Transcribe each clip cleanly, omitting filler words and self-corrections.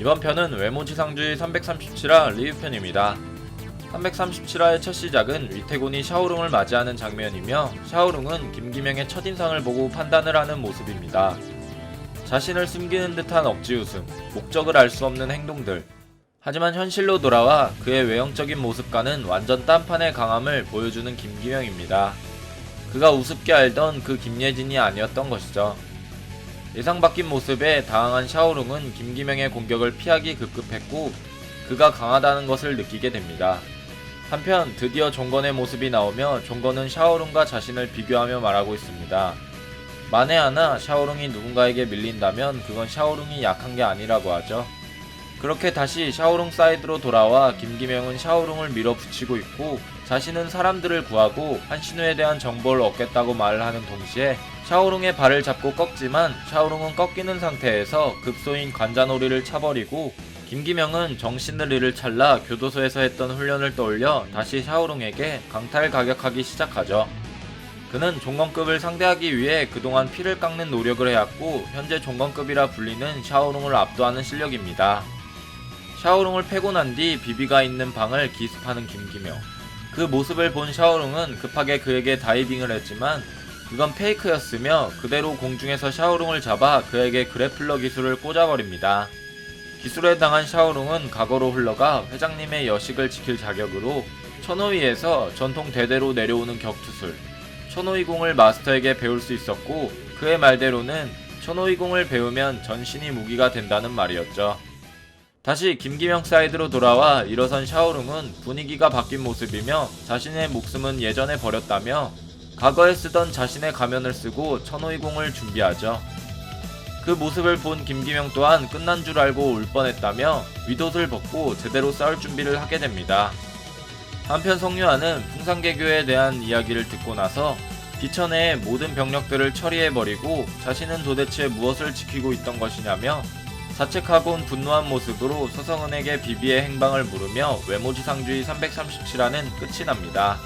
이번 편은 외모지상주의 337화 리뷰편입니다. 337화의 첫 시작은 위태곤이 샤오룽을 맞이하는 장면이며 샤오룽은 김기명의 첫인상을 보고 판단을 하는 모습입니다. 자신을 숨기는 듯한 억지 웃음, 목적을 알 수 없는 행동들. 하지만 현실로 돌아와 그의 외형적인 모습과는 완전 딴판의 강함을 보여주는 김기명입니다. 그가 우습게 알던 그 김예진이 아니었던 것이죠. 예상 바뀐 모습에 당황한 샤오룽은 김기명의 공격을 피하기 급급했고 그가 강하다는 것을 느끼게 됩니다. 한편 드디어 종건의 모습이 나오며 종건은 샤오룽과 자신을 비교하며 말하고 있습니다. 만에 하나 샤오룽이 누군가에게 밀린다면 그건 샤오룽이 약한 게 아니라고 하죠. 그렇게 다시 샤오룽 사이드로 돌아와 김기명은 샤오룽을 밀어붙이고 있고 자신은 사람들을 구하고 한신우에 대한 정보를 얻겠다고 말을 하는 동시에 샤오룽의 발을 잡고 꺾지만 샤오룽은 꺾이는 상태에서 급소인 관자놀이를 차버리고 김기명은 정신을 잃을 찰나 교도소에서 했던 훈련을 떠올려 다시 샤오룽에게 강탈 가격하기 시작하죠. 그는 종건급을 상대하기 위해 그동안 피를 깎는 노력을 해왔고 현재 종건급이라 불리는 샤오룽을 압도하는 실력입니다. 샤오룽을 패고 난 뒤 비비가 있는 방을 기습하는 김기명. 그 모습을 본 샤오룽은 급하게 그에게 다이빙을 했지만 그건 페이크였으며 그대로 공중에서 샤오룽을 잡아 그에게 그래플러 기술을 꽂아버립니다. 기술에 당한 샤오룽은 과거로 흘러가 회장님의 여식을 지킬 자격으로 천호위에서 전통 대대로 내려오는 격투술 천호위공을 마스터에게 배울 수 있었고 그의 말대로는 천호위공을 배우면 전신이 무기가 된다는 말이었죠. 다시 김기명 사이드로 돌아와 일어선 샤오룽은 분위기가 바뀐 모습이며 자신의 목숨은 예전에 버렸다며 과거에 쓰던 자신의 가면을 쓰고 천호위공을 준비하죠. 그 모습을 본 김기명 또한 끝난 줄 알고 울 뻔했다며 윗옷을 벗고 제대로 싸울 준비를 하게 됩니다. 한편 성유아는 풍산개교에 대한 이야기를 듣고 나서 비천의 모든 병력들을 처리해버리고 자신은 도대체 무엇을 지키고 있던 것이냐며 자책하곤 분노한 모습으로 서성은에게 비비의 행방을 물으며 외모지상주의 337화는 끝이 납니다.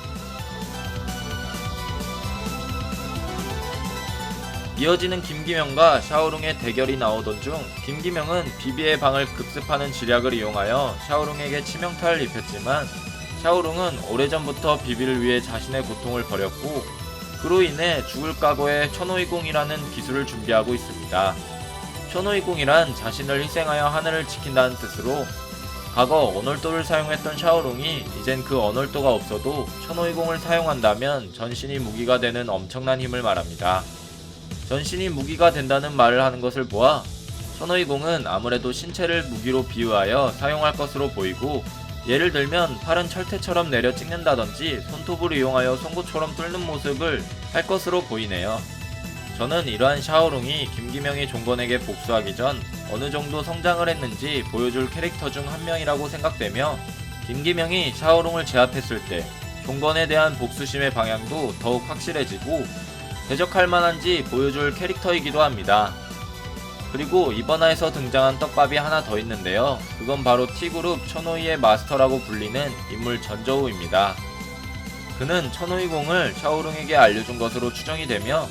이어지는 김기명과 샤오룽의 대결이 나오던 중 김기명은 비비의 방을 급습하는 지략을 이용하여 샤오룽에게 치명타를 입혔지만 샤오룽은 오래전부터 비비를 위해 자신의 고통을 버렸고 그로 인해 죽을 각오의 천호위공이라는 기술을 준비하고 있습니다. 천호위공이란 자신을 희생하여 하늘을 지킨다는 뜻으로 과거 언월도를 사용했던 샤오룽이 이젠 그 언월도가 없어도 천호위공을 사용한다면 전신이 무기가 되는 엄청난 힘을 말합니다. 전신이 무기가 된다는 말을 하는 것을 보아 천호위공은 아무래도 신체를 무기로 비유하여 사용할 것으로 보이고 예를 들면 팔은 철퇴처럼 내려 찍는다든지 손톱을 이용하여 송곳처럼 뚫는 모습을 할 것으로 보이네요. 저는 이러한 샤오룽이 김기명이 종건에게 복수하기 전 어느 정도 성장을 했는지 보여줄 캐릭터 중 한 명이라고 생각되며 김기명이 샤오룽을 제압했을 때 종건에 대한 복수심의 방향도 더욱 확실해지고 대적할 만한지 보여줄 캐릭터이기도 합니다. 그리고 이번 화에서 등장한 떡밥이 하나 더 있는데요. 그건 바로 T그룹 천호위의 마스터라고 불리는 인물 전저우입니다. 그는 천호위공을 샤오룽에게 알려준 것으로 추정이 되며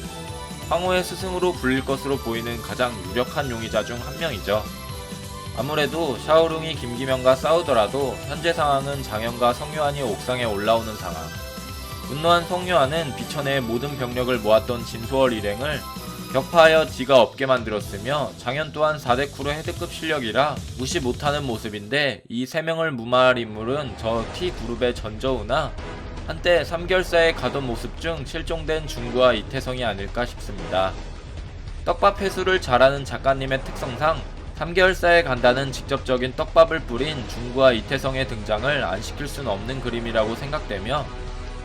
황후의 스승으로 불릴 것으로 보이는 가장 유력한 용의자 중 한 명이죠. 아무래도 샤오룽이 김기명과 싸우더라도 현재 상황은 장현과 성유한이 옥상에 올라오는 상황. 분노한 성유한은 비천의 모든 병력을 모았던 진소월 일행을 격파하여 지가 없게 만들었으며 장현 또한 4대 쿠르 헤드급 실력이라 무시 못하는 모습인데 이 3명을 무마할 인물은 저 T그룹의 전저우나 한때 3결사에 가던 모습 중 실종된 중구와 이태성이 아닐까 싶습니다. 떡밥 회수를 잘하는 작가님의 특성상 3개월사에 간다는 직접적인 떡밥을 뿌린 중구와 이태성의 등장을 안 시킬 순 없는 그림이라고 생각되며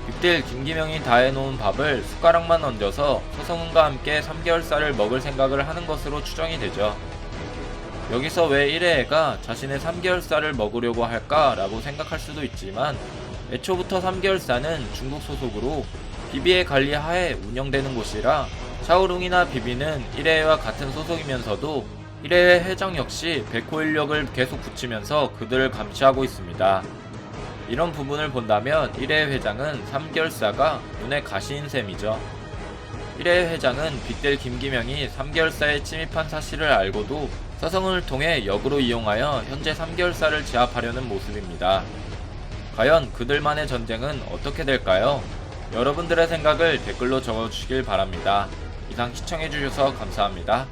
빅딜 김기명이 다 해놓은 밥을 숟가락만 얹어서 서성은과 함께 3개월사를 먹을 생각을 하는 것으로 추정이 되죠. 여기서 왜 1회가 자신의 3개월사를 먹으려고 할까 라고 생각할 수도 있지만 애초부터 3개월사는 중국 소속으로 비비의 관리 하에 운영되는 곳이라 샤오룽이나 비비는 1회와 같은 소속이면서도 1회 회장 역시 백호 인력을 계속 붙이면서 그들을 감시하고 있습니다. 이런 부분을 본다면 1회 회장은 3개월사가 눈에 가시인 셈이죠. 1회 회장은 빅딜 김기명이 3개월사에 침입한 사실을 알고도 사성을 통해 역으로 이용하여 현재 3개월사를 제압하려는 모습입니다. 과연 그들만의 전쟁은 어떻게 될까요? 여러분들의 생각을 댓글로 적어주시길 바랍니다. 이상 시청해주셔서 감사합니다.